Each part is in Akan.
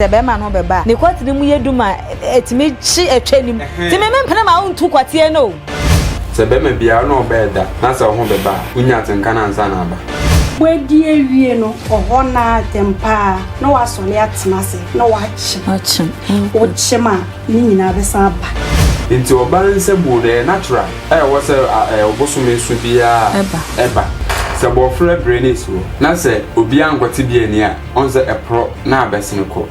be ma no be ba ne kwatire mu yeduma etime chi atwanim ti me mpene ma untu kwatie no se be me bia no be da na se ho be ba unya tenka na ansa na ba wedi ewie no oho na tempa no wasole atemase no wachi o chema ni nyina be sa ba nti oba nse bude natural wo se obosume su bia eba se bo frɛ brains wo na se obi ankwati bia ni a onse epro na abesene ko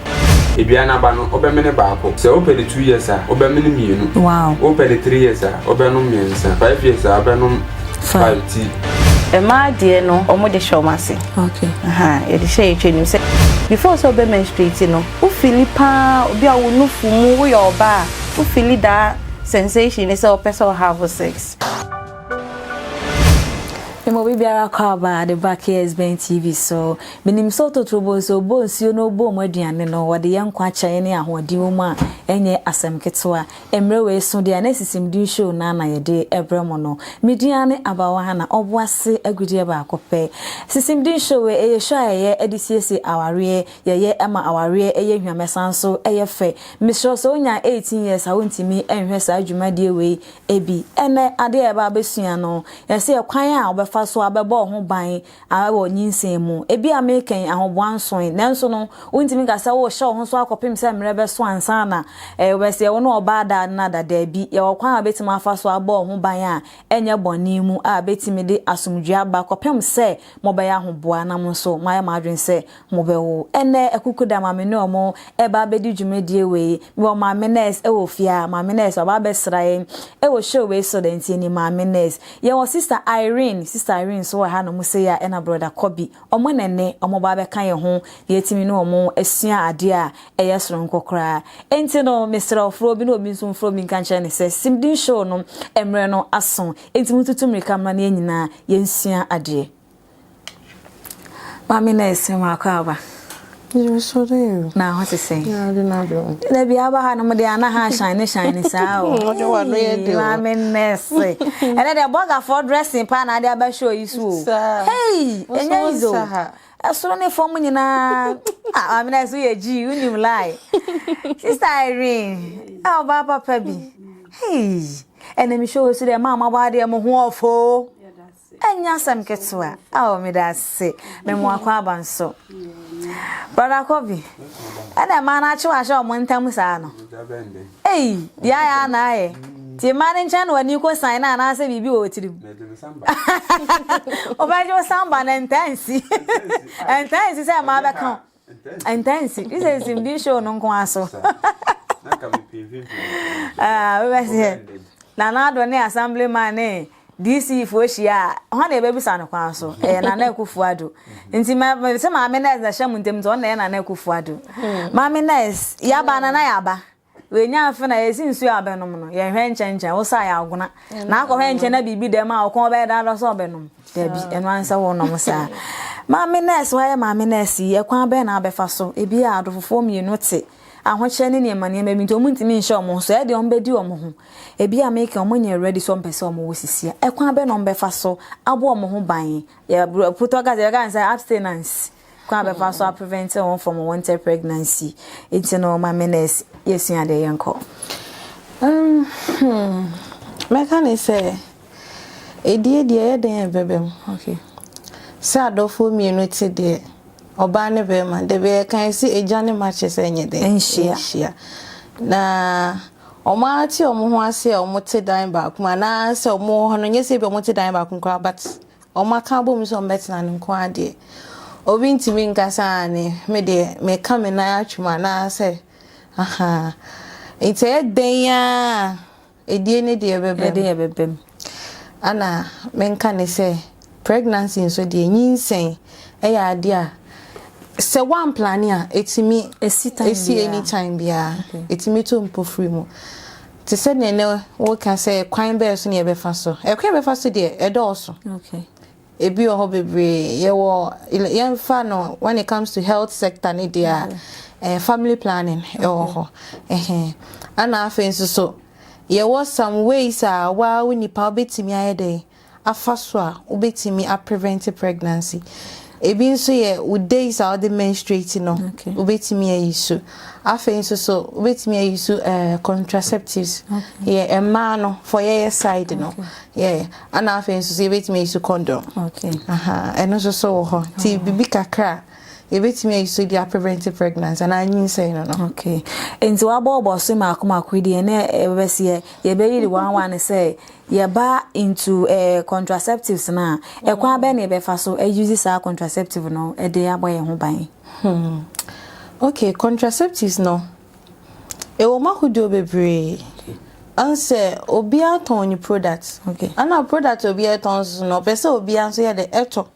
ebia na ba no obemene baako se opede 2 years a obemene mienu wow opede 3 years a obenu miensa 5 years a obenu 5 ti Emma dear no omo de show mase okay e de share etwenim se before so be menstruate no u filipa obi a wo nufu mu wo yo ba u fili da sensation is a person have sex Emo bibiara kwaba the back here is Ben TV so minim so totrobo so bonsi no bo mo aduane no wode yankwa kyae ne ahodi wo ma enye asem ketwa emre we so de na sisim din show na na yede ebremo no mediane abawa ha na oboase agudie ba akopɛ sisim din show we eye show ye edisiese aware ye ema aware eye hwamesan so eye fe misro so nya 18 years a wontimi enhwe sa adwumadie we ebi ene ade e ba besua no yese kwan a obefa so abebo ho ban awo nyinsen mu ebi american ahoboanson nanso no wontimi kasa wo hye ho so akopem se mrebe so ansa na wese wo no obada na dada bi ye kwan abetima afa so abo ho ban a enye boni mu a betimi de asomdua ba kopem se mobeya ho boa na mo so maya madwen se mobewo ene ekukuda mamene omo eba bedi dwumadie we wo mamenes e wo fia mamenes oba besrae e wo show we so denti ni mamenes ye wo sister Irene so ha no muse ya ena brother Kobi omo nene omo ba be kan ye ho ye timi no omo asua ade a eye soro nkokra enti no Mr. Ofro bi no obi nso mfro mi kan kye ne se simdin show no emre no ason enti mututu mirika ma na nyina ye nsua ade mami na esema akaba you so there na what to say yeah na do na bia ba ha no de ana ha shine sa o ojo wa no ye de mami nese ele de boga for dressing pa na de aba show isu hey enya izo asoro ne form nyina mami nese ye ji unim lie sister Irene ba papa bi hey enemi show so de mama ba de mo ho ofo enya sam ketwa me da se me mo akwa abanso brother Kobi ana ma na chi wa sha mo ntam sa no eh dia ya na ti ma ni ncha no ani ko sign na na se bibi o tirim o ba jo samba na intense intense se ma ba kan intense this is sim di show no nko aso na ka me pv we ba se na do ne assemblyman DC Foshia, honey baby son of Council, and I kufuado. Inti ma se ma menes na shamu ntem to na na kufuado. Ma menes yaba na yaba. We nya afa na esi nsu abenom no. Ye hwe nchenchen wo sa ya aguna. Na akọ hwe nchen na bibi dem a okon be da do so benom. Da bi eno ansa wo nom sa. Ma menes wa ya ma menes ye kwan be na abefa so. Ebi a adofofo mienu te. Ahoche ne niema niema bi to muntimi nhye omo so e de ombedi omo ho ebi a make omo nye ready so mpese omo wosisia ekwan be no mbefa so abo omo ho ban ya puto ga say abstinence kwa be fa so a prevent one from unwanted pregnancy it's no ma menes yesia de yanko mekane say edie ye den bebem okay sa adofo mienu te de oba ne be ma de be kan si ejane matches enye de enhia na oma ti omo ho ase omo te dan ba kuma na se omo ho no nyese be omo te dan ba kuma but oma ka bom so mbetna ne nko ade obi ntimi nkasa ne me de me ka me na atwuma na se aha ite den ya edie ne de bebem ana me nka ne se pregnancy so de nyinsen eya ade a se one plan ya etimi esi anytime bia etimi to mpofri mu te se ne wo ka se kwan be so ne be fa so e kwan be fa so de e do so okay ebi o ho bebre ye wo ye fa no when it comes to health sector ne dia family planning e wo ho ana afenso so ye was some ways wa we nipa obetimi ayede afa so a obetimi a prevent pregnancy ebi nso ye with days are the menstruating no obetimi ayisu afen so obetimi ayisu contraceptives yeah emma no for your side no yeah and afen so obetimi ayisu condom eno so ho ti bibi kakra ebetimi ayisu dia preventive pregnancy and anyin say no okay enti wa bo so ma akoma kwidi na ebese ye be yiri one say ye ba into contraceptives na ekwa be na be fa so use sa contraceptive no e dey aboye ho ban okay contraceptives no e wo mahudo bebre anse obi aton ni product okay ana product obi aton no pese obi anso ye de eto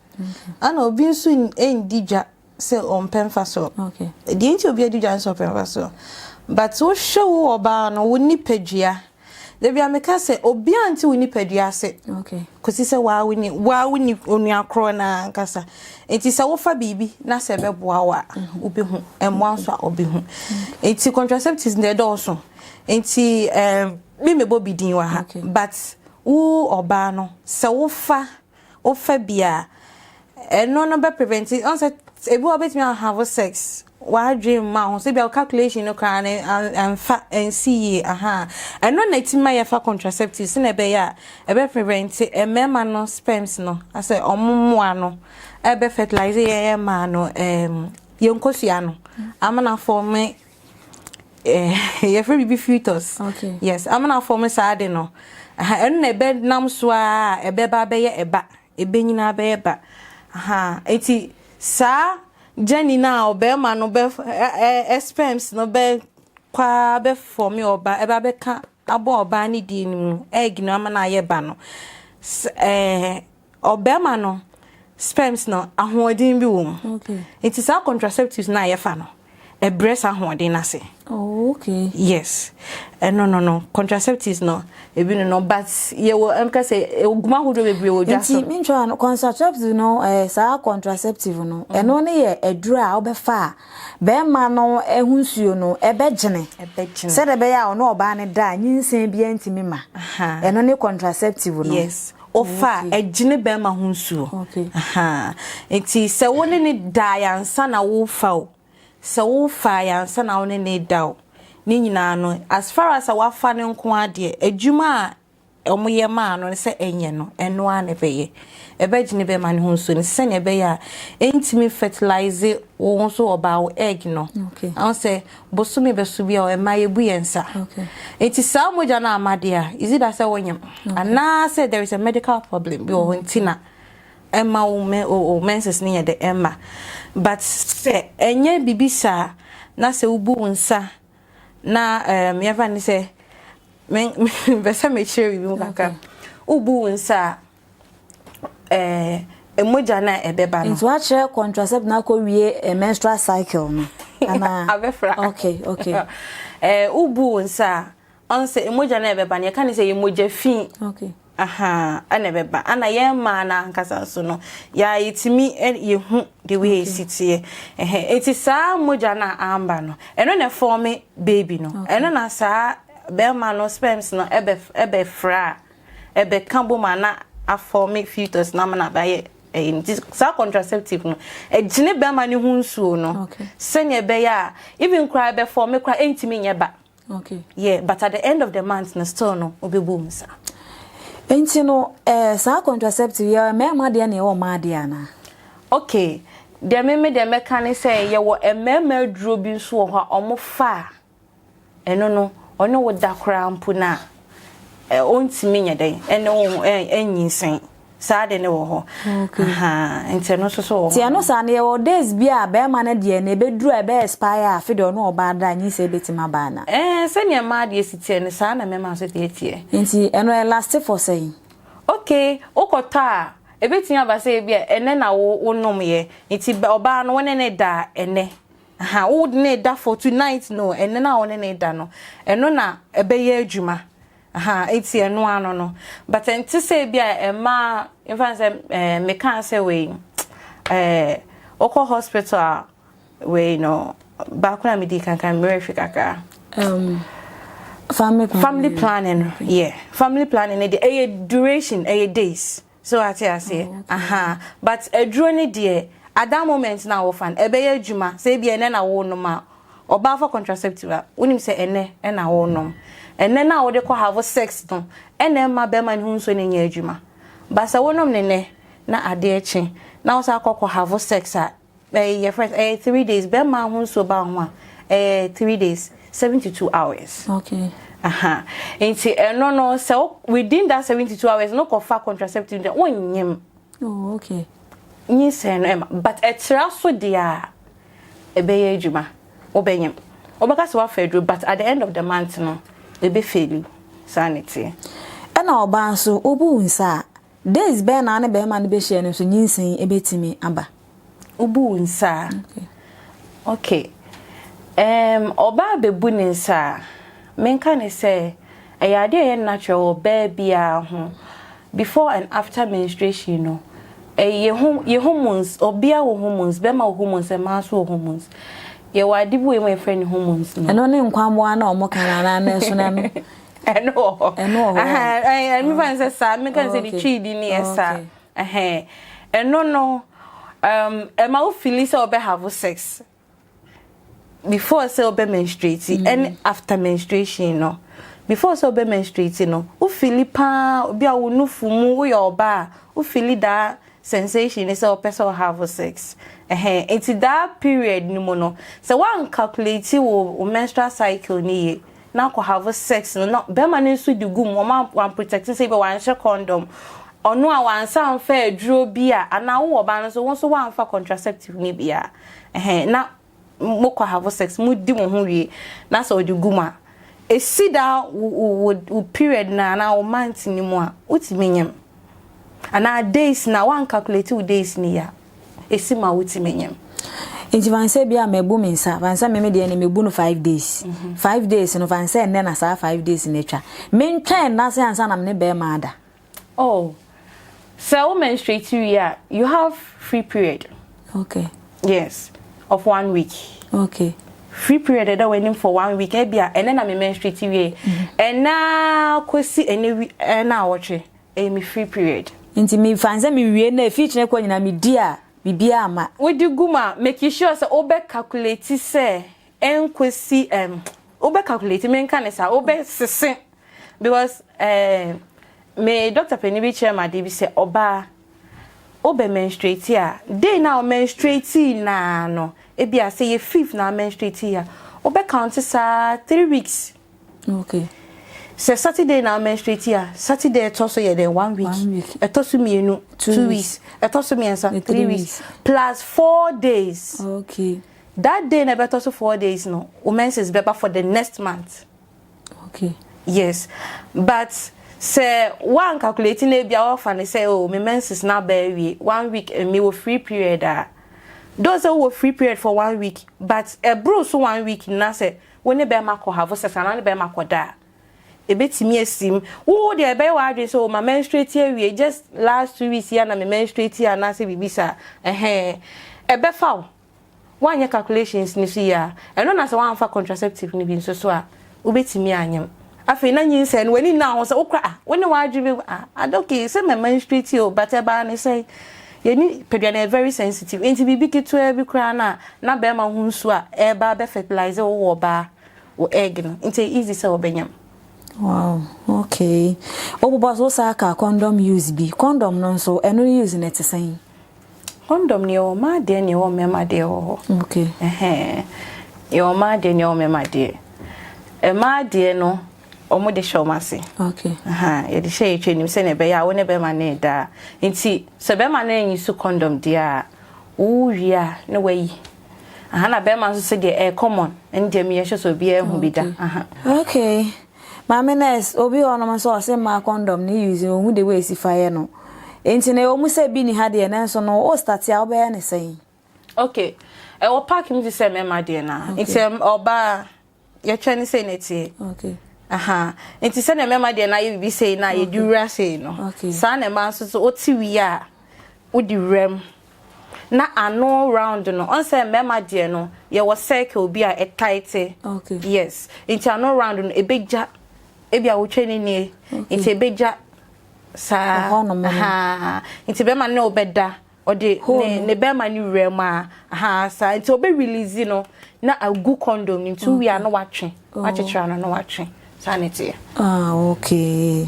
ana obi nso endija se on pemfa so okay the inti obi adija nso pemfa so but wo show oba no wo ni padua de bia meka se obi anti wo ni padua se okay kosi se wa wo ni onu akro na nkasa enti se wo fa bibi na se beboa wa obi hu emo anso obi hu enti contraceptives de also enti me mebo bidin wa ha but wo oba no se wo fa bia eno no be prevent on se ebi obet me have sex wa dream ma so be calculation no kan and fa and see eno na tima ya fa contraceptives na be ya e be prevent emema no sperms no ase ommoa no e be fertilize ye ma no yenkosia no amana form ye free baby fetus okay yes amana form saade no eno na be nam so a e be ba be ye eba ebe nyina be eba eti sa Jenny na obema no be sperms no be kwa be form oba eba be ka abo oba ni di ni egg no ama na ye ba no obema no sperms no ahoodin bi wo okay it is our contraceptives na ye fa no e breast ahoodin na se okay yes no contraceptives no ebi no but ye wo emka say oguma hodo bebre wo dwa so nti mincho no contraceptive no sa contraceptive no eno ne ye edura obefa be ma no ehunsuo no ebegene se de be ya ono oba ne da nyinsen bia ntimi ma eno ne contraceptive no yes ofa ejine be ma hunsuo okay enti se woni ne da yansa na wo fa o se wo fa yansa na woni ne da o ni nyina no as far as our fa ne nko ade adwuma a omoye ma no se enye no eno ane beye ebegine be ma ne hunsuo ne se ne be ya entimi fertilize wo so oba wo egg no okay an se bosumi be su bia o ema yebu yensa okay enti sa moja na amade a is it that say wonyam and now say there is a medical problem bi o ntina ema o menses ne de ema but se enye bibisa na se ubu nsa na yeva ni se besa me chere bi mukaka ubu nsa emoja na ebeba no nti wa chere contraceptive na ko wie menstrual cycle no ana abefra okay ubu nsa onse emoja na ebeba ne ka ni se emoja fi okay ana beba ana ye ma na nkasa so no ya itimi ye hu the way sitie eti sa moja na amba no eno na form baby no eno na sa be ma no sperms no ebe fra ebe kambo ma na a form fetus na na ba ye sa contraceptive no ejine be ma ne hu nsuo no senye be ya even cry be form cry entimi nyeba okay yeah but at the end of the month no still no obebu msa enti no sa contraceptive ya mema de na e ma de ana okay de me kan say ye wo emema duro bi nso wo ha omofa eno no ono wo da krampu na ontimi nyeden eno enyinsen sa de ne wo ho okay enti no so ti ano sa na ye wo days bia be ma na de na be duro e be expire afi de ono oba da nyinse betima ba na se ne ma de sitie ne sa na mema so de tie enti eno e last for saying okay okota ebetinya ba say bia ene na wo nom ye enti oba no wone ne da ene wo ne da for tonight no ene na wone ne da no eno na ebeye adwuma enti eno ano no but enti say bia ema in fact me can say we oko hospital we no ba kuna me di kan miracle kaka family planning yeah family planning the duration days so I say but a drone there at that moment now ofan ebeye adwuma say bia ene na wo no ma oba for contraceptive wonim say ene na wo no ene na wo de ko have sex no ene ma be ma hu so ne nya adwuma ba say wo nom ne na ade echi na wo sa akoko have sex your friends 3 days be ma hu so ba ho 3 days 72 hours. Okay. Enti no so within that 72 hours no for contraceptive wonyem. Oh, okay. Nyi say no but etra so dia ebeye adwuma obenyem. Obaka so afedro but at the end of the month no ebe fail sanity. Ena oba so obu nsa days be na be ma ne be share no so nyinsin ebetimi aba. Obu nsa. Okay. Oba bebu nsa menka ne say ayade ye natural baby ho before and after menstruation no ye hormones obia wo hormones be ma hormones e ma so hormones ye wadi bu e friend hormones no eno ne nkwambo na omo kana na so na no eno me fan say sa me kan say the chidi ni esa eno no e ma o feel say obe have sex before say obe menstruate and after menstruation no before say obe menstruate no o feel pa obi a wo nufu mu wo your ba o feel that sensation is say person have sex it's that period ni mo no so one calculate wo menstrual cycle ni na ko have sex no be ma ne so digum wo ma one protect say be one share condom ono a wan san fa aduro bi a ana wo ba no so won so wan fa contraceptive ni bia na moko have sex mu di mo ho wie na so di guma e see that period na o month ni mu a utimenyem ana days na one calculate days ni ya e see ma utimenyem Inti vanse bia mebu minsa vansa meme de ne mebu no 5 days 5 days no vansa enne na sa 5 days ne twa mentwen na se ansa na me be ma ada. Oh, so menstruate you have free period. Okay. Yes, of 1 week. Okay. Free period that waiting for 1 week and then I'm menstruate and now kwesi any na watch me free period. Inti mi fanza mi wie na feature ko nyina mi dia bibia ama. We do guma make sure say obe calculate say en kwesi obe calculate men kan say obe sese because me Dr. Penibi chairman dey say oba obe menstruate here day now menstruate na no e bia say ye 5th na menstruate here obe count sa 3 weeks. Okay. So Saturday na menstruate here Saturday toso ye then 1 week etoso mienu 2 weeks etoso miensa 3 weeks plus 4 days. Okay. That day na better so 4 days no women's is better for the next month. Okay. Yes, but say one calculating e bia off and say oh me menses na be 1 week me wo free period those who free period for 1 week but a bro so 1 week na say when e be ma ko have sex and be ma ko da e betimi asim wo de be wa adwe so ma menstruate we just last 2 weeks here na me menstruate here na say bibisa e be fa one calculations ni so ya e no na say one fa contraceptive ni bi so a wo betimi anyem afi na nyin say wani na ho say okra wani wa adwe adoke say me menstruate o but e ba ni say ye ni peduana very sensitive enti bibi kitu e bi kra na be ma hu nso a e ba be fertilize wo ba wo egg no enti easy say obenyam. Wow, okay. Obo so saka condom use bi condom no so eno use net sen condom ni o ma de ni o me ma de o. Okay. Yo ma de ni o me ma de e ma de no omo de show mase. Okay. Ye de shey tweni se ne be ya wo ne be ma ne da nti se be ma na yin su condom dia wo wia ne wayi na be ma so se de common ndem ye so bi e hu bi da. Okay. Mama nurse obi ono so se ma condom ni use hu de we si fire no enti na o mu se bi ni ha de na so no o start ya oba ya ne sen. Okay. O pack me se me ma de na nti oba ye twani se ne tie. Okay. Enti se na me ma de na ye bi se na ye dura se no. Sa na ma so o ti wi a o di rem na ano round no on say me ma de no ye wo circle bi a tight. Okay. Yes. Enti ano round no e beja e bia wo twani ni enti e beja sa enti be ma na obeda ode ne be ma ni rema ha sa nti obe release no na agu condom nti we are no watwe wachetra no watwe sanity okay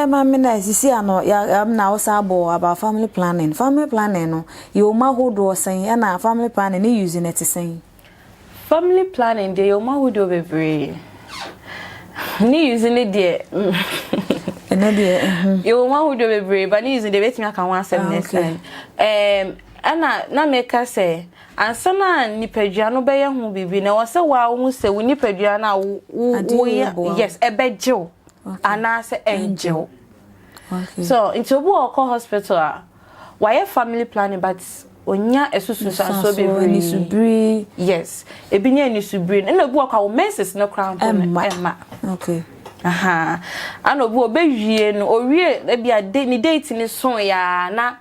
mama na sisi ano ya na osabo about family planning no you ma hodo sen na family planning ni using it sen family planning dey you ma hodo bebre ni using it there you ma hodo bebre but ni using the bet me aka wan asem next time ana na make say ansana nipadua no beye ho bibi na wo se wa wo se wo nipadua na wo yes ebejew ana se angel so into wo call hospital why family planning but onya esusu so bebre ni subri yes ebinya ni subri na bu akwa wo menses no crown emma okay ana obu obewie no owie e bia ni date ni so ya na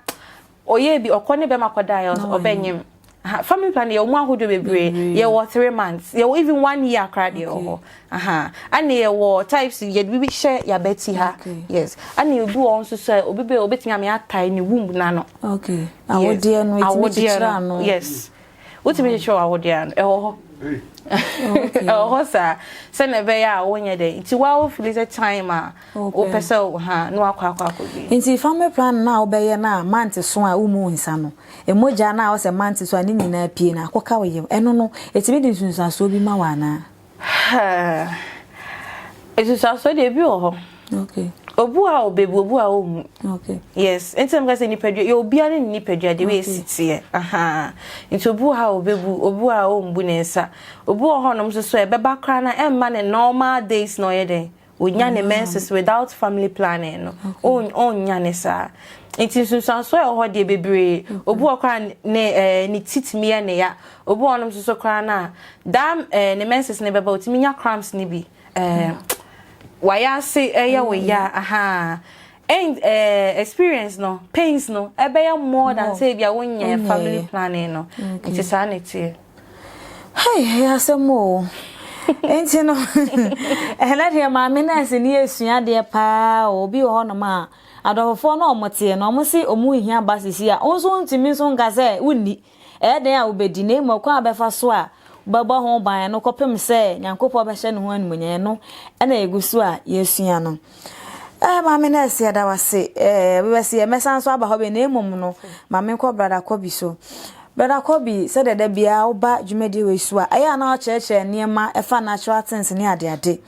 oye bi okone be makoda ya obenyim family planning you want to bebre you were 3 months you even 1 year crowd you and you were types you be share your betty ha yes and you do also say obibe obetimi am atai ni womb na no okay awodie no itimi no yes utimi sure awodie no okay sir say na be ya wonye dey nti wa feel the time o pese no akwa bi nti family plan na obeye na month so a umu nsa no emoja na o se month so ani nyina pie na akoka wo yem eno no etimi de sunsa so bi ma wa na esusa so de bi o okay obu a obebu obu a omu okay yes entem ka se ni pedua you obi ani ni pedua de we sitie nti obu a obebu obu a ombu ne nsa obu o honom so ebeba kra na emma ne normal days no ye den onya ne menses without family planning no onya ne sa nti sunsan so e ho de bebre obu o kra ne ni titimi ya ne ya obu onom so kra na dam ne menses ne beba otimi nya cramps ni bi why say we ya and experience no pains no ebe more than say bia wonye family planning no it is sanity hey asemo enti no ela de ma me na se ni esua de pa obi ho no ma adofo na omote no omosi omu hia basisi a onso ntimi so nka se wonni den a obedi na mo kwa abefa so a baba ho ban no kopem se nyankopo be hye ne ho animunye no na egusu a yesua no mama na ese da wase we se emesan so aba ho be na emum no mama ko brother Kobi so brother Kobi said that bia oba dwumedi we so a aya na cheche niema efa natural things ni ade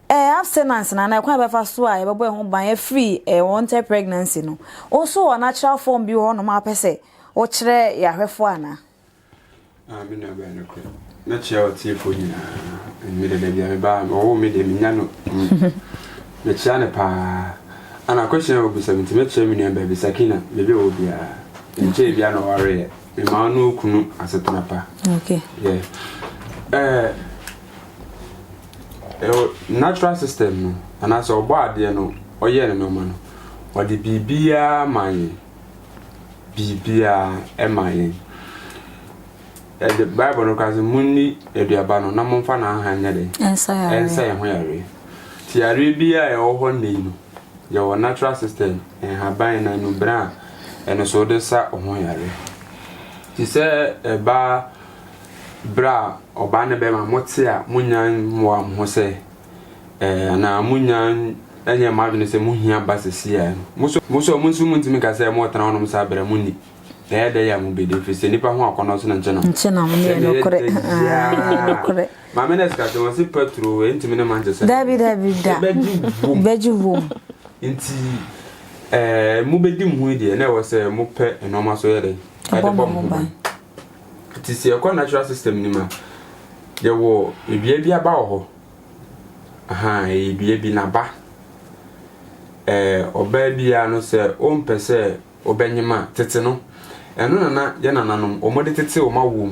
abstinence na kwa befa so a bebo ho ban free wanted pregnancy no also a natural form bi ho no ma pese wo kire ya hwefo ana me na ba no kre na chia o tie fo nyina me de bia me ba o me de minya no me chia ne pa ana question o bi 70 me chia me na ba bi sakina me bi o bia nche bia no ware me ma no kunu asetona pa okay yeah natural system no ana so ogbo ade no oye ne no ma no odi bibia man bibia emaye the Bible no kaze munni eduaba no na momfa na ahanya de ensa ye ho yare ti yare bia e ho nei no ye wo natural system en haban na no bra eno so de sa ho yare ti se ba bra oba ne be ma mote a munyan mo ho se na munyan enye ma dune se muhia basesi ya muso muntimi ka se mo tana no sa bra munni de ya mu be de fese nipa ho akono so na nchena mo ne kore kore ma menes ka so si petro entimi ne manchester david beji wo enti mu be dim hu de na wo se mu pe enoma so yede ade bom ba ti se ko natural system ni ma ye wo bia ba ho bia bi na ba oba bia no se o mpese obenyima tete no eno na ye nananom o mode tete o ma wo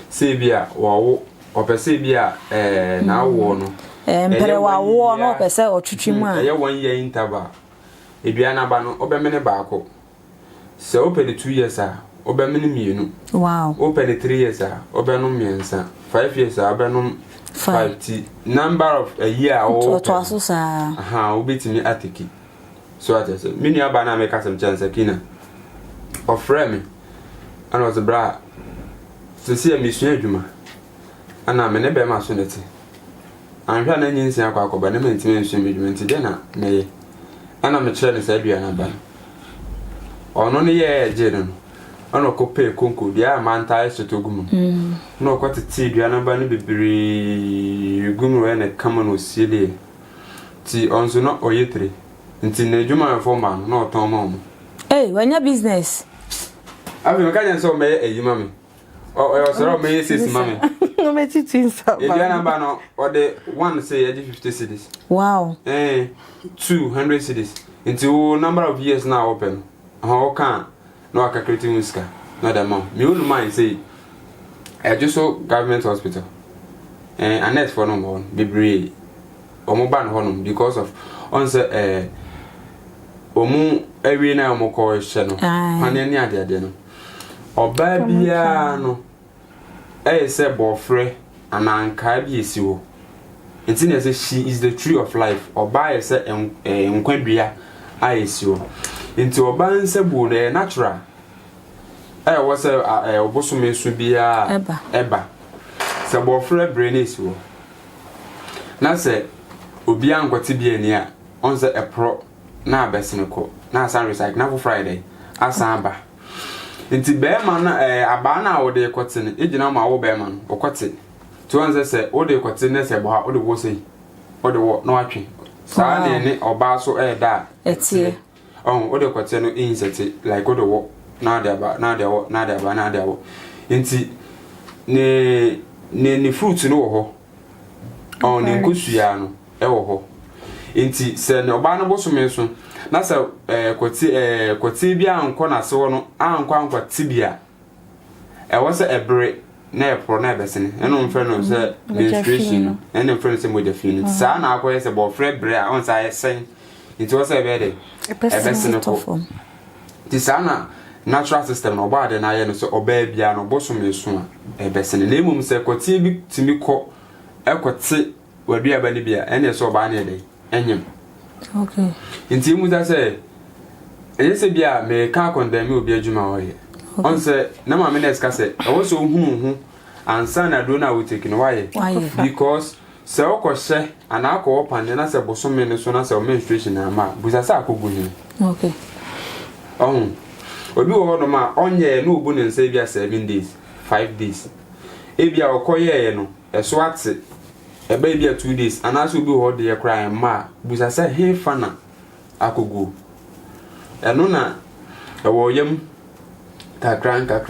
se bia wo opese bia na wo no mpere wa wo no opese otwitwimu a ye won ye intaba bia na ba no obemene baako se o pede 2 years a obemene mienu wow o pede 3 years a obenu miensa 5 years a obenu 50 number of a year or to aso sa obetimi atiki so I just me nua ba na make some chance akina ofre me and was bra so see me sua adwuma ana me ne be ma so neti anhwa na nyinsi akwa na me ntime sua me adwuma nti de na ye ana me kire ne sa adua na ba ono ne ye je no ono ko pe konko dia manta esotogum no ko tete dua na ba ne bibiri gumu we ne kama no siele ti onzo no oyetre nti na adwuma fo ma no oton ma mo wanya business abi me kanya so me eyima me o so me sis ma me no me titin sa ba dua na ba no o de one say ye 50 cedis wow 200 cedis nti o number of years now open how can no aka creating muska no that mom me wouldn't mind say just so government hospital and net for no more be omo ban honum because of on say omu ewi na omo ko hye no ane ni ade no oba bia no say bofre ananka bi esiwo nti na say she is the tree of life oba say nkwadua ayesiwo nti oba nse bu na natural was a obosume su bia eba se bofre brainese wo na se obi ankwati bia ni a on se epro na abesene ko na san recycle na for Friday asan ba nti be ma na aba na wo de kwati ne ejina ma wo be ma no okwati to on se wo de kwati ne se bo ha wo de wo sei wo de wo na watwe sa na ne oba so da etie wo de kwati no insect like wo de wo na de aba nti ne fruit no wo ho ne nkosua no wo ho nti se ne oba no bosome so na se kwati bia anko na se wo no anko tibia wo se ebre na epro na ebesene eno mfre no se menstruation no eno mfre no se modafin sa na akoye se bo fre bre a on sa yesen nti wo se be de ebesene ko ti sa na natural system no ba de na ye no so oba bia no bosome so a ebesene na emum se kwati bi timi ko ekote wadua ba ni bia ene so oba na de enyem okay nti mu da se se bia me ka condemn obi adwuma wo ye on se na ma me na ska se e wo so hunu ansa na do na wo take no waye because se okose ana akọ opande na se bosome ne so na se menstruation na ma busa sa akogu ni okay obi wo no ma onye na obu ne nsa bia 7 days 5 days e bia okoye no eso ate e ba bia 2 days ana so obi wo de cry ma busa sa he fana akogu eno na e wo yem kakranka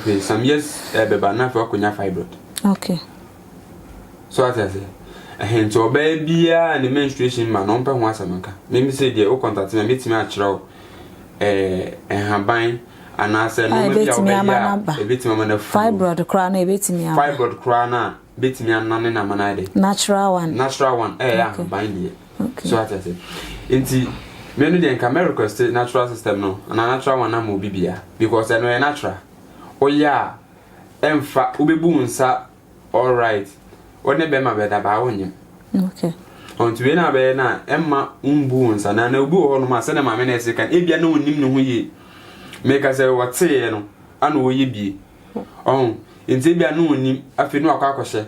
for some years beba na for konya fibroid okay so as I say to baby and menstruation man on pe ho asamanka me say dey o contact me metimi a kire o haban ana say no me bia o be betimi ma na fibroid kra na betimi a fibroid kra na betimi anane na mana dey natural one haban dey so as I say enti menu de America state natural system no na natural one na mo bibia because no e natural oya emfa obebu nsa all right wone be ma be da ba wonyem okay onto we na be na emma umbu nsa na obu ho no ma se na ma me na se kan ebia na onim no ho ye make say what say no ana oye bie enti bia na onim afi no akwa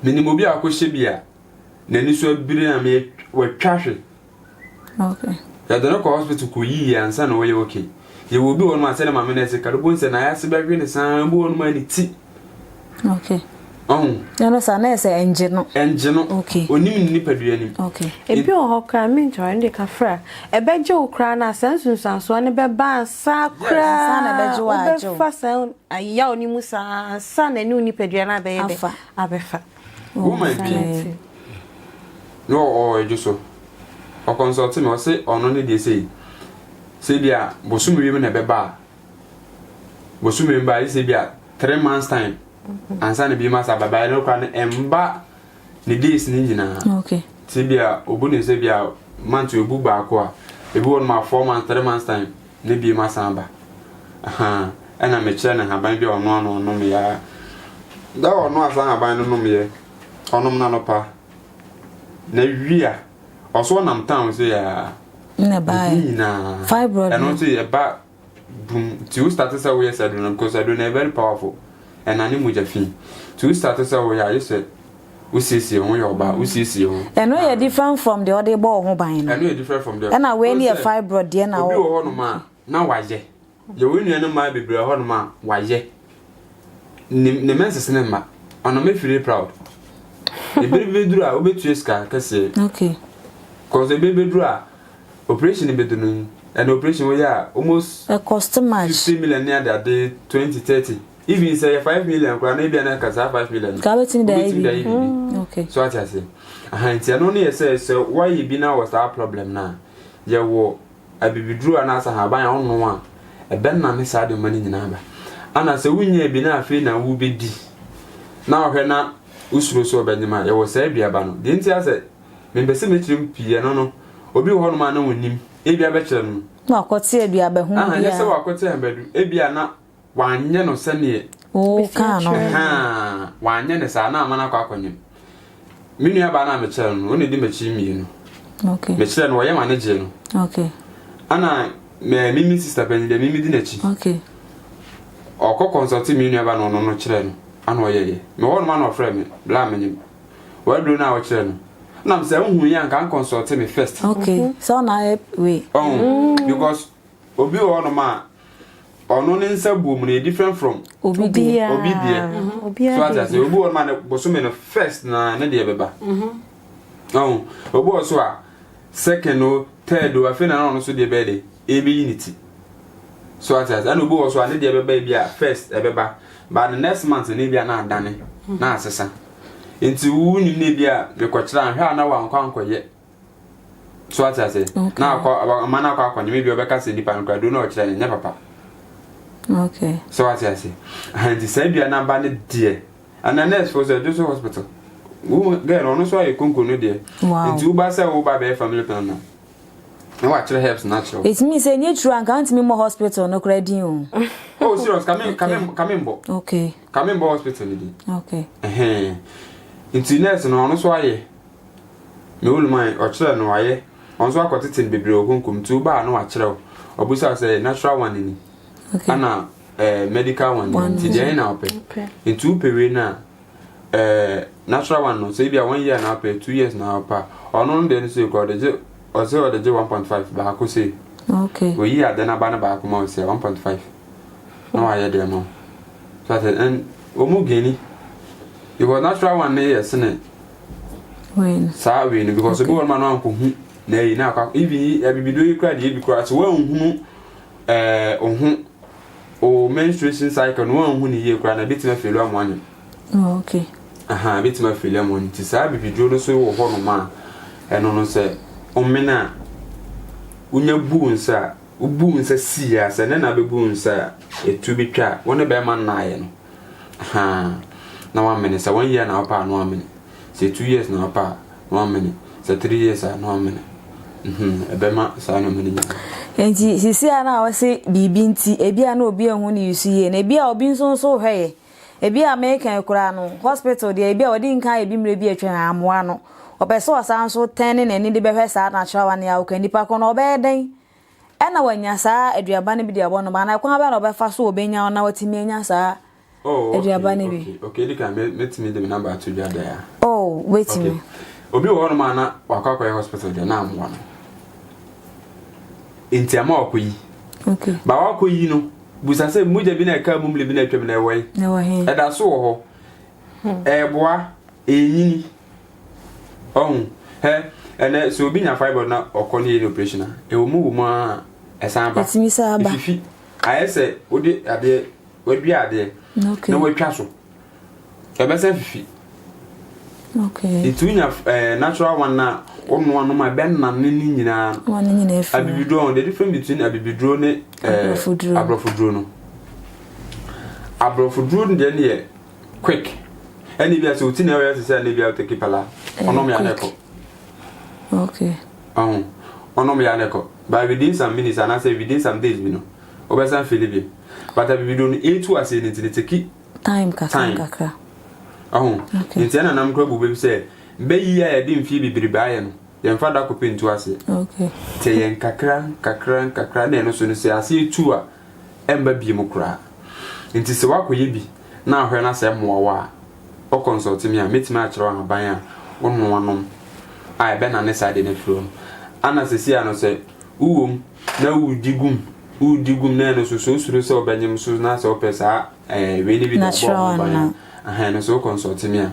minim obi akɔhye bia na ni so abire na me watwahwe okay ya do no ko hospital ko yi ansa na wo ye okay ye wo bi won ma se na ma me na se ka do bonse na ya se ba hwe ne san bu won ma ni ti okay ya no sa na se engine no okay onim ni padua ni okay ebi o ho kra me ntwa ndi ka fra e beje o kra na sansunsanso ne be ba sa kra sa na beje wa ajo fa san aya oni musa sa na ni oni padua na be ye be abefa woman bi no o ejuso o consult me o say ono ne dey say bia bosumiri me na be ba bosumiri ba say bia 3 months time ansa ne bi ma sa baba no kwa ne emba ne days ni nyina okay say bia obu ne say bia month obu ba ko a ebi won ma 4 months 3 months time ne bi ma sa ba ana me chere na haban bia ono no me ya da ono asa haban no me ye onom na no pa na wia also nam town so ya na ba fibroid and also ya ba boom to start to say we said because I don't very powerful and ani mu jafi to start to say we ya you said we see on your ba we see on and no different from the other ball ho ban no and no different from the and na we near fibroid there na obi ho no ma na waje ye we nua no ma bebre ho no ma waje ne menses ne ma ono me feel proud e be duru a obetu eska kase okay cause e be duru a operation be dunu and operation we ya almost a cost much 50 million near that day 2030 even say 5 million kwa na bia na kasa 5 million ka wetin dey okay so what I say ahanti no ne say why you be now was our problem na ye wo abibiduru ana asa ha ban ono a e ben na ne sa de mani nyina ba ana se wunya bi na afi na wo bedi na ohwe na usuro so obanyima ye wo say biaba no de nti ase me bese mechirim pie no obi ho no ma na wonim ebia be kire no na akote aduaba hu bia ye se wakote ambadu ebia na wanye no sane ka no wanye ne sa na amana kwa akonyem minu aba na me kire no oni di mechi mi no okay me kire no wo ye manage no okay ana me mimi sister beni de mimi di na chi okay oko consult minu aba no no kire no ana wo ye me wo no ma no frɛ me bla menyim wa do na wo kire no na mse hu ya kan consult me first okay so na we because obi wo no ma ono ne nsa bu mu na different from obi dia so as obi wo ma na boso me no first na ne de beba obi wo so a second o third o afi na no so de be de ebi unity so as and obi wo so a ne de beba bia first ebeba but the next month ne bia na adane na asesa enti wu ni ne bia me kwachira ahwa na wa nkwankoye so what I say na akwa amana akwa akwanye me bia obeka se dipa nkwa do na o kira nya papa okay so what I say and the say bia na ba ne die and the next for the Joseph hospital wo get on so ayi konko no de enti u ba say wo ba be family plan na na wa kira helps natural it means say you true and can't me more hospital no credit o oh serious come bo okay come bo hospital di okay enti nurse no so aye me ulman o kira no aye on so akotetin bebre okunkum tu ba no wa kira obusa say natural one ni okay ana medical one ti dey na ope enti upewe na natural one no say bia 1 year na ope 2 years na opa ono no dey say ko dey o say o dey 1.5 ba ko say okay we year then aba na ba ko ma say 1.5 no aye dey mo so that and omu geni because natural one na yes ne when sa we no because obi won ma no anko hu na yi na akwa even abibido yi kra dey bi kra so wan hu ohun o menstruation cycle no wan hu ni ye kra na bitima felu amwanya okay bitima felu amwanya ti sa abibido no so wo ho no ma eno no se omena unya bu nsa ubu nsa sia se na be bu nsa etu bi twa wona be ma na ye no na 1 minute sa 1 year na opa no 1 minute say 2 years na opa no 1 minute say 3 years no 1 minute ebema sa no minute enti sisi ana wo se bibi nti ebia na obi ehun ni yusu ye na ebia obi nso so hwe ebia American kura no hospital de ebia wodi nka ebi mre bi atwen amoa no opeso wasan so 10 na ni de behwe sa natural one ya okani pa ko no obeden ena wanya sa aduaba ne bi de abo no ba na kwa ba no befa so obenya na watimi anya sa aduaba ne bi okay di kan metimi de number to dia there wait me obi wo no ma na wakakwa hospital de na amoa no enti ama okoyi okay ba wakoyi no busa se muja bi na ka mumle bi na twem na ewoi he eda so ho eboa enyini ene so obi nya fiber na okoni operation e wo mu ma esan ba etimi sa ba fifi ayese odi ade wadua ade okay na watwa so ebese fifi okay itunya natural one na onu anu ma ben na ni nyina one nyina efi abibidro the difference between abibidro ne abrofudro no abrofudro de ne quick any bia so tina we say na bia take pala onom ya neko okay onom ya neko by within some minutes and I say within some days we know obesan Philippi but abibidro no etu ase ne take time kaka nti na nam krabu be say be yi ya de mfie bibiri ba ye no yen fa da ko pintu ase okay te yen kakra na no so no se ase tu a emba bi mu kra nti se wakoye bi na ahwe na se mowa o consult me a metima a kire aban a wonno wanom a ebe na ne side na fro ana se si ano se uwom na udigum na no so suru se obanyem so na se opesa we ni bi na bo aha no so consult me a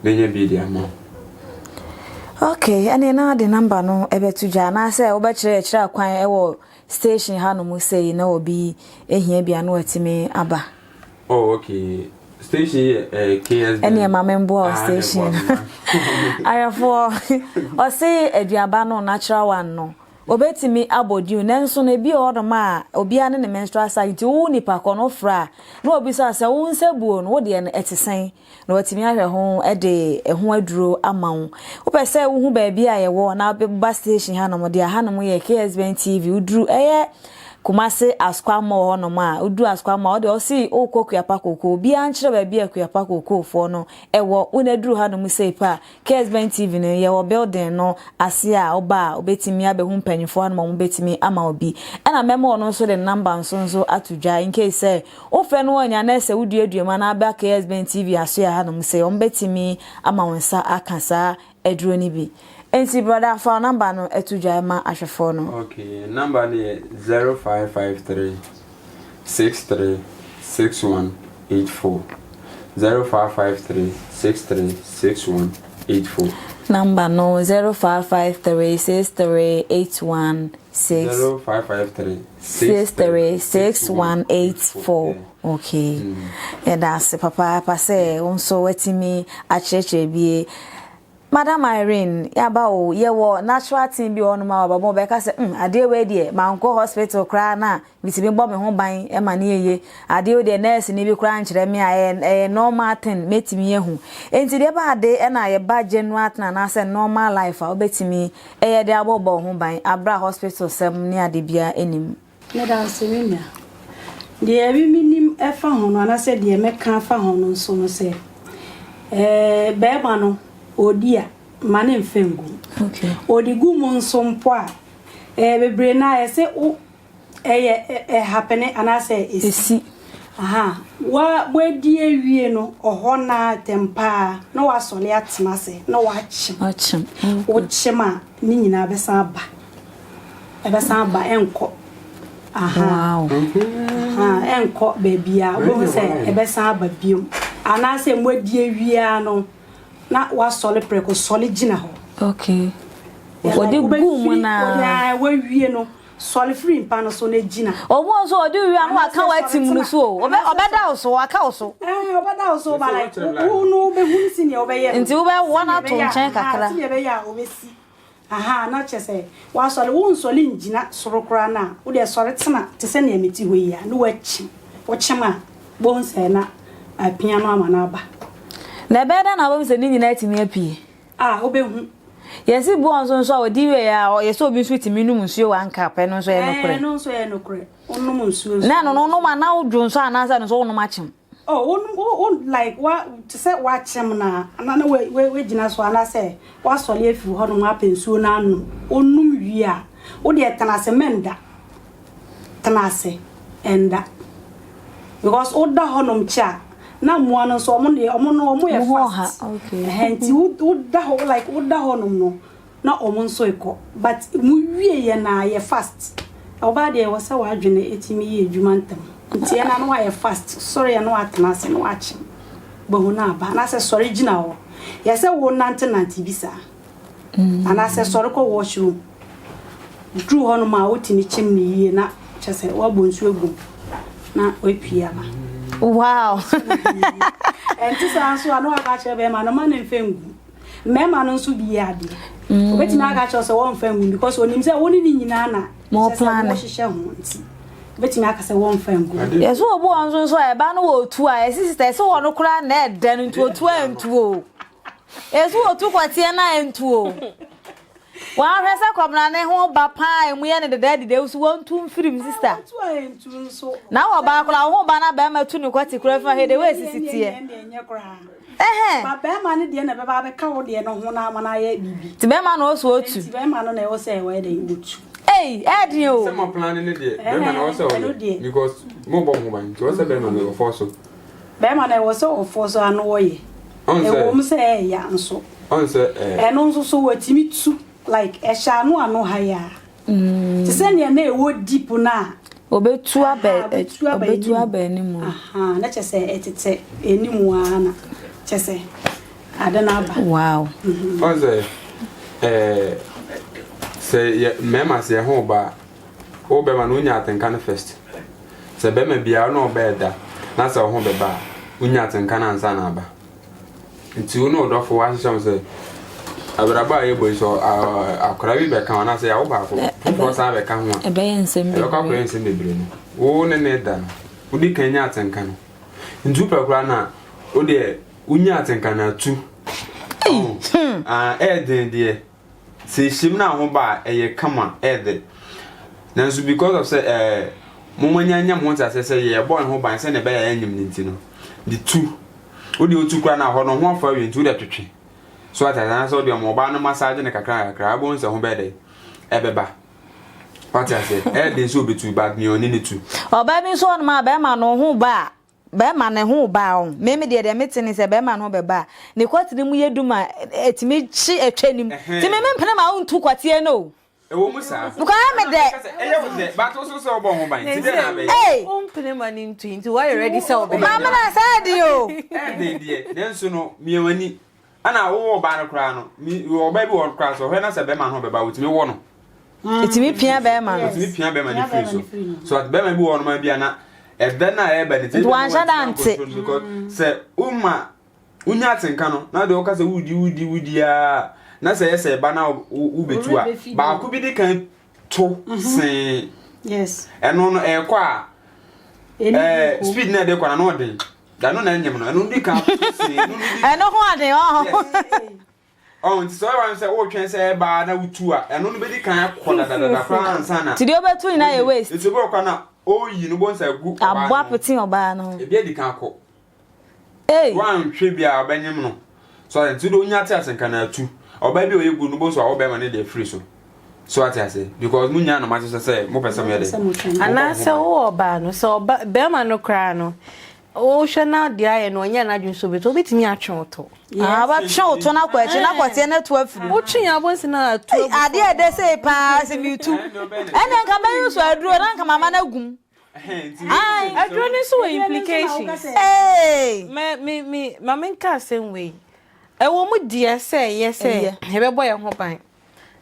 benya bi dia mo. Okay, and na the number no ebetu ja na say obekire akwan ewo station ha no mu say na obi ehia bia no atimi aba. Oh, okay. Station KSB. Any member station. Ayafo o say aduaba no natural one no. Obetimi abodi nanso na bi odoma obi ane ne menstrual cycle wo nipa kono fra na obi sa se wo nsabuo no wo de ne etesen na watimi ahwe ho de ho aduro amawo wo pese wo hu ba bia ye wo na ba station ha no mo de ha no mo ye KSB TV uduru Kumase askwama hono ma udu askwama o de o si o kokua pakoko obi ankyere ba bia akua pakoko fo no ewo unaduru ha no mu sei pa KSB TV no ye wo building no ase a oba obetimi abehu mpanyifo no mo betimi ama obi na memo no so de number nso atudwa in case say o fe no anya na se uduadua na aba KSB TV aso ha no mu sei o betimi ama wonsa akasa eduro ni bi. Enti brother for number no etudwa ma ahwefo no. Okay, number ni 0553 63 6184. 0553 63 6184. Number no 0553 63 816. 0553 63 6184. Okay. Yeah, that's papa say onso wetimi acheche bie. Madam Irene, yaba o yewo natural thing bi onu ma baba be ka say ade we de manko hospital kra na bitimi bo me ho ban e ma na yeye ade o de nurse ni bi kra nkyere me a normal thing metimi yehu enti de ba ade e na ye ba general thing na say normal life a obetimi e ye de abobo ho ban abra hospital sem ni ade bia enim ne da semina de ebi minim e fa ho no na say de me kan fa ho no so no say be ma no odia mane mfengu okay odigu monso mpo a bebre na ese o happen ana say esi aha wa wedi ewie no oho na tempa na wa sole atema se na wa chim o chima ni nyina besa ba enko aha wow enko bebia wo se ebesa ba biom ana say mwedi ewie no na wa sole preko sole gina ho okay odi gumu na wa wie no sole free mpa no so na gina omo so odi wi anu aka wa tim no so obeda oso aka oso obeda oso ba like unu be hunu sini obeye nti wo be wona to nchen kakra ti be ya obesi aha na chese wa sole wo sole ngina sorokra na wo de sole tena te se na emeti ho yi a no wa chi wo chema bon se na apia no ama na aba na beda na bo se ni nyina atimi apie obehu yesi bu onso nso odi we ya yeso obi sweet minum nsuo wa nka pe no nso ye nokre no nso ye nokre onum nsuo na no ma na udwo nso anansa no so onum achim on like what to say watchim na we gina so ana say wa sole afi ho no apensuo na anu onum wi a wo de tanase menda tanase enda because oda honom cha na mo no so omo de omo no omo ye fast okay henti oda ho like oda honom no na omo nso eko but mu wie ye na ye fast oba de wo se wa adwene etimi ye adwuma ntam nti na no wa ye fast sorry na wa tanase no wa chi bo na ba na se sorry gina ho ye se wo nante bisa ana se sorry ko washroom dru honom a wotimi chim ni ye na chese wa bonsu egum na opia ba wow enti sanso anu aka chebe ma no ma na mfengu mema no nso bi ade obeti na aka chose won mfengu because onim se woni ni nyina na mo plan ho hihye ho nti obeti na aka se won mfengu yeso obo onso so e ba no wo tu a sister se wo no kura na eden ntu otu antu o yeso otu kwatie na antu o Wa hwesa kwabna ne ho ba pa emu ye ne de daddy de so won tum film sister na wa ba kula ho ba na ba ma tu ne kwati kura fa he de we sisitie ba be ma ne de na be ba be ka wo de no ho na ma na ye bibi ti be ma no so otu ti be ma no na e wo se we de otu Edi o. Some plan in the day. Be man also because mo bo mo ban. So say be man no for so. Be man e was so for so anu wo ye. E wo mu say ya nso. On say e no nso so watimi tu like e sha anu ha ya. Ti say ne na e wo deep na. Obetu abe ni mu. Aha, na che say etete enimu ana. Che say adana ba. Wow. On say say mema say ho ba o be ma no nya atenka no first say be ma bia no be da na say ho be ba unya atenka na ansa na ba nti wo no do fo wa hye say abraba ye boy so akora bi be kan na say ya wo ba ko fo sa be kan ho e be ensem be e ka ko ensem be bre no wo ne da no wo di kan nya atenka no ntu prakura na wo de unya atenka na tu den de say shim na ho ba eye kama ede nanso because of say momanya mo nta say ye boy ho ban say ne be ya nyim ninti no the two odi otu kwa na ho no ho afa wi ntu de twetwe so atana so de mo ba no massage ne kakra abo nse ho be de ebeba what I say de so betu bad me oni ne tu oba bi so no ma be ma no ho ba be ma ne ho ba on me de metini se be ma no be ba ne kwatiri mu yeduma etimi chi etwanim ti me mpene ma untu kwatie no e wo musa buka me de e ye wo de ba to so so bo ho ban ti de na be mpene ma ni ntu why already sell be mama na said yo de nenso no miewani ana wo ba no kra no mi wo ba bi wo kra so he na se be ma no be ba wotimi wo no etimi pia be ma no etimi pia be ma ni free so at be ma bi wo no ma bia na ebe na ebe ni tete wan shadante because say uma unya atenka no na de o ka say wudi a na say yes ba na ubetu a ba ku bi de kan to sen yes eno no e kwa speed na de kwa na no de da no na nyem no eno di kan sen eno ho ade on so I say o twen say ba na wutu a eno no be di kan kwa da kwa ansa na ti di obetu na ye waste it's about kwa na o yi no bon say gu abo apeti oba no e bia di kan akọ wan hwe bia obanyem no so nti do nya tia senka na atu oba bia oyegu no bo so oba ma ne dey free so ati say because munya no ma say mo pese me dey ana se wo oba no so oba be ma no kra no o hwe na dia ye no nya na dwun so beto obetimi atwe to ba twe to na kwa echi na kwatie na to afiri o twe abonsi na atu ade ede say pa se mi tu ene nka ba yusu aduro na nka mama na gum aduro ni so implications me mama nka same way e wo mu die say yes say he be boy ho ban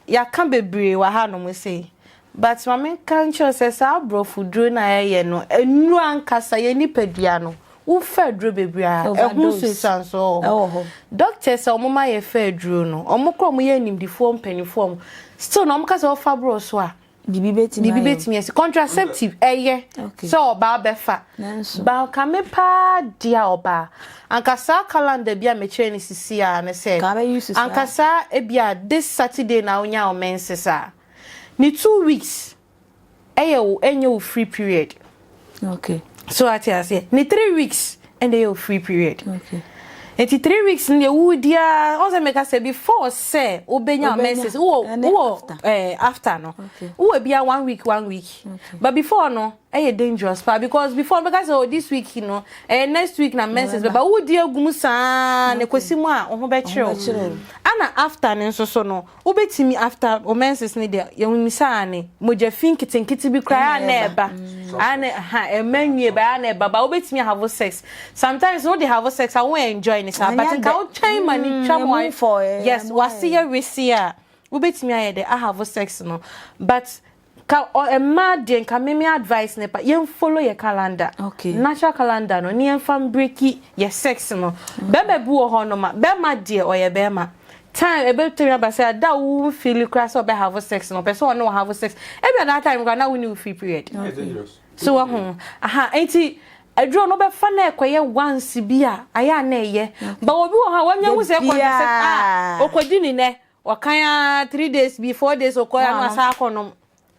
ya kan bebre wa ha no mo say but mama nka ncho say sa brofu duro na ye no enu ankasa ye nipadua no wo fa duro bebre a ehun susan so doctor say omoma ye fa duro no omokro mo ye nimdifo mpanifo still no omka say wo fa bro so a bibi betimi yes contraceptive so ba befa ba ka me pa dia oba ankasa calendar bia me chere ni sisi a ne say ankasa e bia this Saturday na onya o mensesa ni 2 weeks enye free period okay so ati ase ni 3 weeks and you free period okay 3 weeks in the woodia also make us say before say obenya menses after no we be 1 week okay. But before no dangerous because before because this week you know next week na menses but woodia gumusa ne kwesimu a ho be kire ana after ne so no obetimi after o menses ne de yemisa ne moja finkitinkiti bi kra na eba ana emanwie ba na eba ba obetimi have sex sometimes no they have sex I won't enjoy it but can chain money tram for yes wasiya resia obetimi ayede I have sex no but ka a mad den ka me advice ne pa yen follow your calendar okay natural calendar no ne fam breaki your sex no bebe bu ho no ma be ma de o ye be ma time about to remember say that we feel crash or be have sex no person no have sex every that time we na we need free period so enti adro no be fa na ekoye once bia aya na eye but obi wo ha wanya wo say kwa say okwadi ni ne wakanya 3 days before days okoya no asa akonom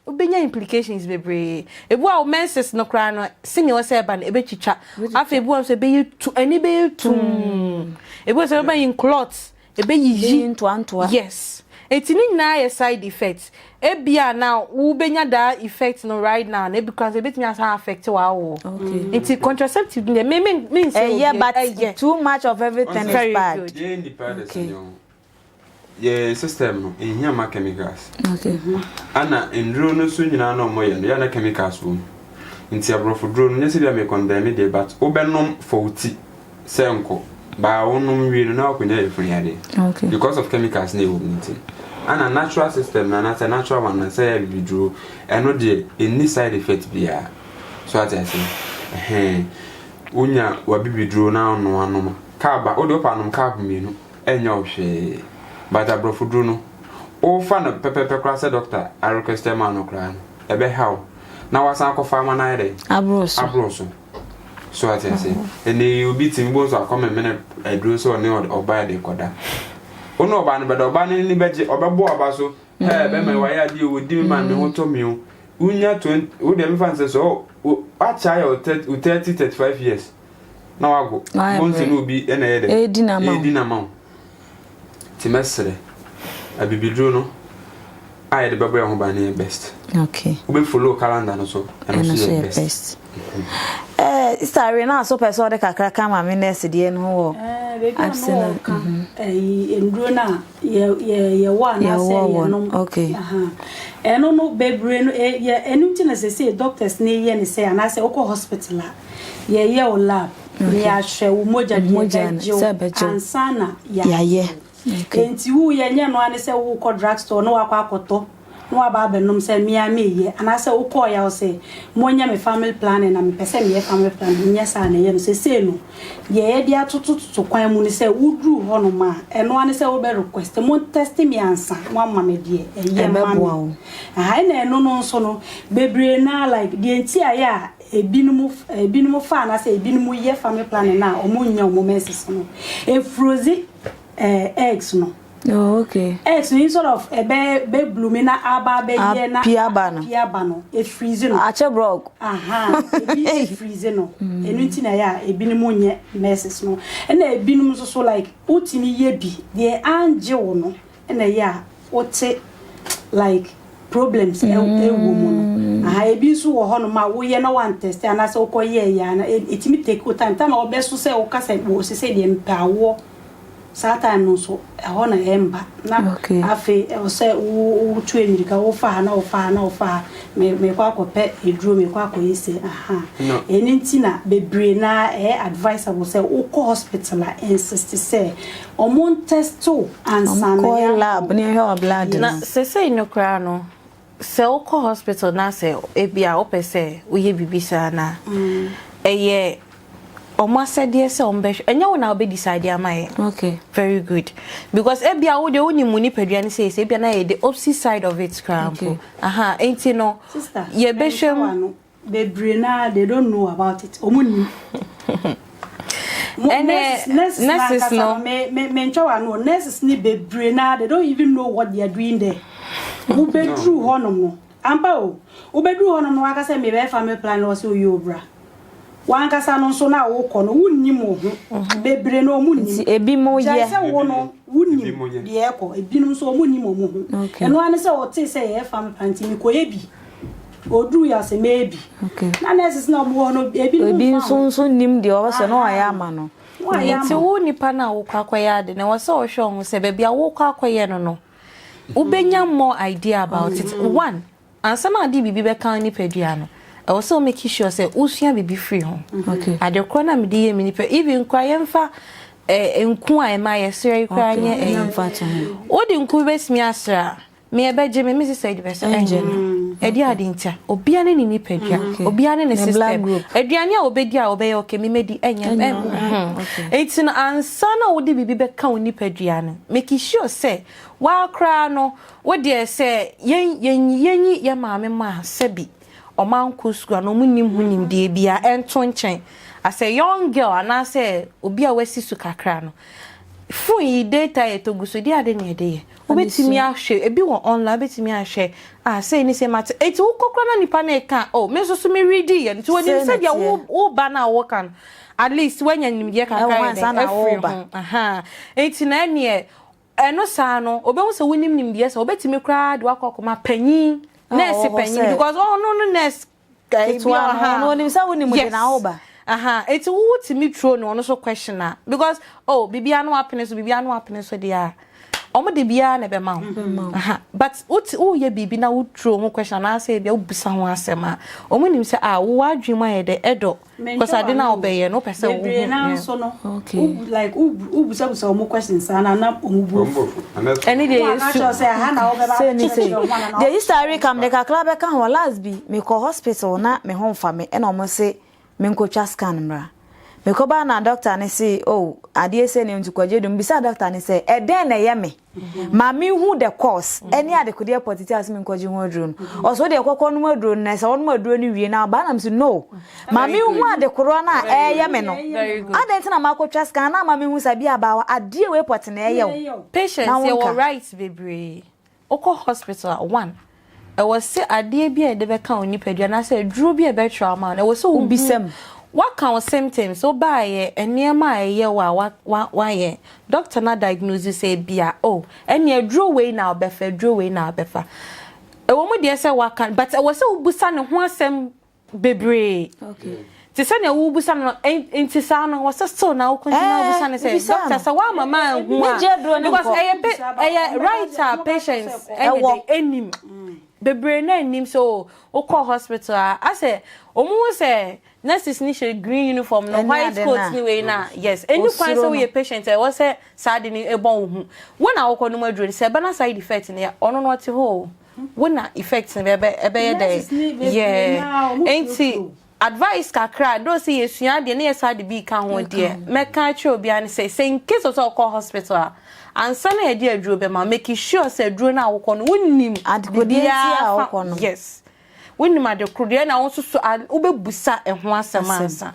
obenya implications bebre ebu a menses no kra no senior say ba na ebetwitwa afa ebu am so be tu ani be tum ebu so be in clots ebe yi into antoa yes etini na ye side effects ebia now wo benya that effect no right now na because ebetimi asa affect wa wo it's contraceptive me say yeah but too much of everything is bad yeah independence yeah system no ehia ma chemicals ana ndro no so nyina no moye no ya na chemicals wo nti abrofo dro no nyese bia me condemn dey but obenom fouti senko ba wonum wi no na akonya efiri ade because of chemicals na ewo nti ana natural system na natural one na say withdraw eno de any side effect bia so at I say unya wa bibidro na ono anoma kaba o de opanum kaba mienu enya ohwe but abrofudro no o fa na pepepe kra say doctor I request man no kra no ebe how na wasan ko farmer na ide abroso so at I say ene obi timbo so akome mene edro so ne oba de koda ono oba ne beda oba ne ni beje obebo oba so be me wa ya di odi man me hoto mi o unya 20 o de me fan so acha ya 30-35 years na wago bonzi no bi ena yede edinama timesre abibidro no aye de bebo ya ho ba ne best we follow calendar no so and so best sorry na so person de kakra kama me nurse de no wo absent enduro na ye wa na say no eno no bebre no ye enu ti na say doctors na ye ne say na say okọ hospital ye o lab ye ahwe wo moja de ansana ya ye enti wu ye nya no ane say wo kọ drugstore no wakọ akoto no aba benom say mia meye anase ukọ ya o say monya me family planning na me pese me family planning nya sa na ye no say no ye dia tututu kwan mu ni say wudru ho no ma eno ane say wo be request mo test me ansa mo ma me de ye ma me aha na eno no so no bebre na like de enti aya ebinumu fa na say ebinumu ye family planning na o mo nya o mo meses no e frozen eggs no. Oh, okay. So sort of be blooming aba be ye na piaba no e freeze no ache brok e freeze no enu nti na ya ebinumu nye meses no e na ebinumu so like utimi ye bi de anje wo no e na ya ote like problems e wo mu no ebi so wo ho no ma wo ye na one test ana se ukoye ya na etimi take time na obeso se o kasa wo se de mpawo Sata no so ho na emba na afi o se wo tuenirika wo fa na wo fa me kwa kope eduro me kwa koyese eni ntina bebre na advisable say wo ko hospital a insist say o mon testo ansa na ya lab ni he blood na se no kra no se wo ko hospital na se ebia o pese wo ye bibisa na eye Oma said yes and you now be decide okay, very good. Because ebia wo de oni muni peduane say ebia na the opposite side of it cramp. Ain't you know sister ye behwem bebre na they don't know about it. Omuni nurses no me nchawa no nurses ni bebre na they don't even know what they are doing there. Who be true honom no. Ampa o. Who be true honom no aka say me be family plan was you obra. Wankasa no so na wo kọ no wunnim ho bebre no munnim ebi mo ye ja se wo no wunnim de ekọ ebinum so munnim mo ho eno ane se o te se ye fam panti mi ko ebi odru ya se mebi na nurses na bo no ebi so nim de o se no aya ama no ti wo nipa na wo kwakwaya de na wo se o hwe ho se be bia wo kwakwaya no ubenya more idea about it one ansama di bibi be kan ni pedua no also make sure say usua bibi free ho okay ade kona me dey me nipa even kwa yemfa enku a ema yesere kwa nye yemfa to odi nku besmi asra me ebeje me say the best engine edi ade ntia obia ne ni nipa dua obia ne system aduane a obedi a obey okay me medi enya it's an answer na odi bibi be ka nipa dua no make sure say wa kra no wo dey say yenyi ye maame ma sebi Omanku school no munim hunim de bia ento nchen as a young girl and I say obi a wesi su kakra no fu yi data e to guso di ade ne de obetimi ahwe ebi won online betimi ahwe say ni say mate eti wo kokra na nipa na ka oh me so me read ye nti woni say dia wo ba na wo kan at least when you ye kan kan eti na ne eno sa no obehu se wonim nim dia se obetimi kra de wakokoma panyin nurse panyin because no nurse it's one no nim sa wonim de na oba it's what me throw no so questioner because bibia no happiness so dia omo de bia na be ma but what ye bibi na wo throw mo question na say bia wo bisa ho asema omo nim say wo adwuma ye de edo because ade na obeye no pese wo na so no okay like wo bisa omo questions na omo bu any day say ha na wo be ba say the history come de kakla be kan ho last bi me ko hospital na me ho mfa me na omo say me nko twa scan mra me ko ba na doctor ne say ade say ne ntukwaje dum bisa doctor ne say eden na ye me ma me hu the course any ade ko de potiti as me nkoje hu adron also de kokko no adron na say ono adron ni wie na ba na me say no ma me hu ade koro na ye me no ade ntina ma ko twa scan na ma me hu sabi aba ade we pot na ye wo patients you were right baby oko hospital one I was say ade bia e de be kan oni padua na say duro bia be trauma na I was so ubisem what kind of symptoms so by enema ye wa ye doctor na diagnose say bia ene duro we na obefa duro we na obefa e wo mu de say what can but I was so ubusa ne ho asem bebre okay ti say na wo ubusa no intisa no was so na wo continue ubusa ne say doctor say wa mama hu because right patients enim bebre na nim so o call hospital I say omu say nurses ni she green uniform no white coat ni we na yes any point so we patient I was say sad ni e bon hu when I walk on no adro say bana side effect ni ono no te ho when na effect ni be dey yeah enti advice kakra do say yesua de na yesade bi ka ho de meka che obi an say in case of call hospital ansa na e de adro be ma make sure say adro na awoko no wonnim adikodi enti awoko no yes when ma de krude na won so obebusa ehho asema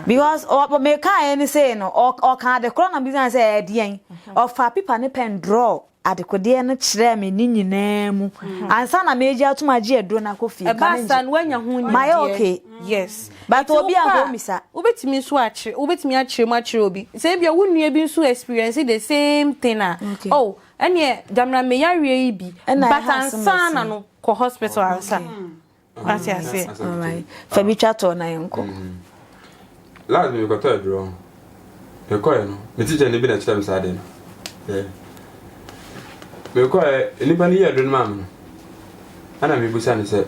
because me kan any say no or kan de kro na business say edien of fa paper ne pen draw adekode no kire me ni nyina mu ansa na meji atumaji edo na kofi kan nje wanya hu ni my okay yes but obi an go misa obetimi so achi obetimi achi ma achi obi say bia wonu bi so experience the same thing ene damra me yawe ibi but ansa na no ko hospital ansa what you say all right fabi chato na yenko last me got to draw e ko no me teacher ne bi na chira me sade no me ko ni ba ni yedro no mam ana me busa ne se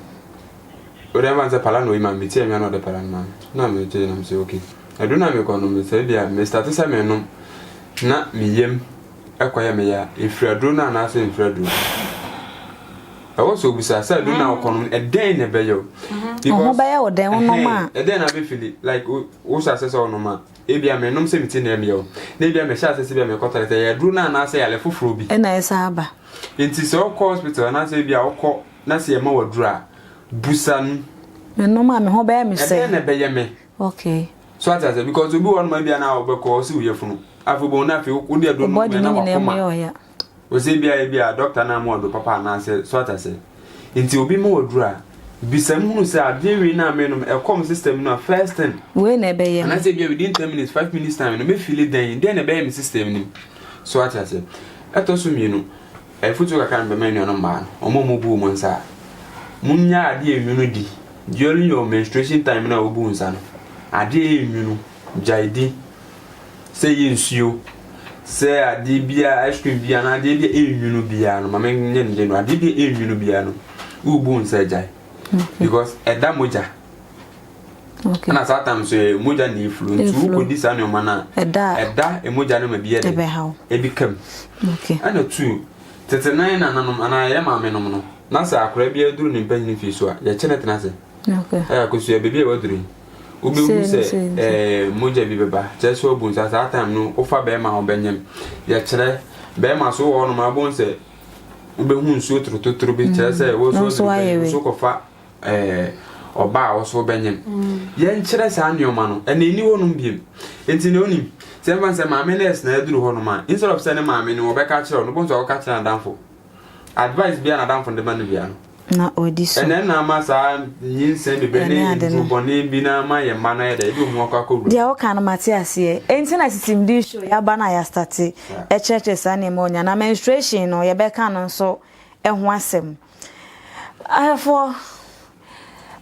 o de man se pala no imam me tie me no de pala no mam na me tie na me se okay edo na me ko no me se bia me start se me no na me yem akoya me ya efradro na na se efradro I also busa say do na ko no e den ne be yo because be yo den no ma e den na be feel like wo sa se no ma e bia me nom se me tie na me yo na bia me sha se bia me kotare say e do na say ale foforo bi e na esa aba enti so ko hospital na say bia okọ na say e ma wadura busa no me no ma me ho be me say e den ne be ye me okay so at say because obi won ma bia na obekọ si uye funu afobon na fe wo de do no me na wakoma Ozi bia doctor na mo do papa na say so ata say nti obi mo wadura bisam hunu say adwe na me no e com system no first thing we na be ye na say bia within 10 minutes 5 minutes time no me feel then na be me system ni so ata say eto so mienu e futu ka kan be me no ma no omo bu mo nsa munya ade enwunu di during your menstruation time na obu nsa no ade enwunu jaidi say yinsuo say ade bia ice cream bia na ade bia enwunu bia no mama nye nje no ade bia enwunu bia no ubu nsa jai because eda moja okay na sometimes moja ni influence uko di sa no mana eda emoja no ma bia de e become okay ana two tetenan na nanom ana ye ma me nom no na sa akora bia duru ni mpanyin fi so a ye chene tena se okay akosu e bebia e waduru ube hu se moja bi beba jesu obu sa time no ofa be ma obanyam ye kire be ma so wo no ma bon se ube hu nsu trototro bi kire se wo so kofa oba wo so obanyam ye nkire sa anoma no ene ni wonum biem enti ne onim Seven say maame nurse na eduru ho no ma. Instead of saying maame no obeka kire no bonso oka kire adamfo. Advice bia na adamfo de ma no bia no. Na odiso. Ene na ma sa yin se be bene bone bi na ma ye ma na ye de edu mu akọ dia o kan mate ase enti na sitim di show ya ba na ya start e church sa na mo nya na menstruation no ye be kan no so ho asem afọ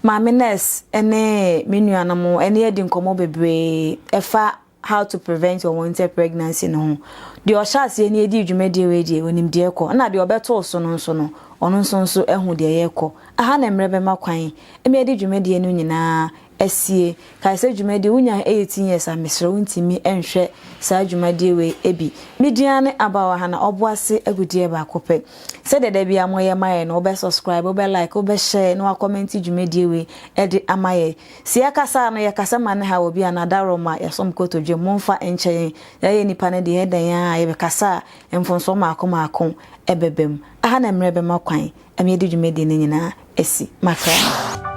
maame nurse ene menua mo ene edi nkomo bebre efa how to prevent unwanted pregnancy no de o sha ase ene edi dwumade we die onim de ekọ na de obeto so no so no ono nso ehu de yekọ aha na mrebe makwan eme edi dwumade no nyina asie kai se dwumade unya 18 years amesre untimi enhwe sa dwumade we ebi mediane abawa ha na oboase agudie ba kope se dede bia moye maye no obe subscribe obe like obe share no comment dwumade we edi amaye se yakasa no yakasa mane ha obi anadaro ma yasom koto dwe momfa enchen yaye nipa ne de hedan ya ye kasa emfonso maako ebebem aha na mrebe makwan eme edi dwumade nyina esi makra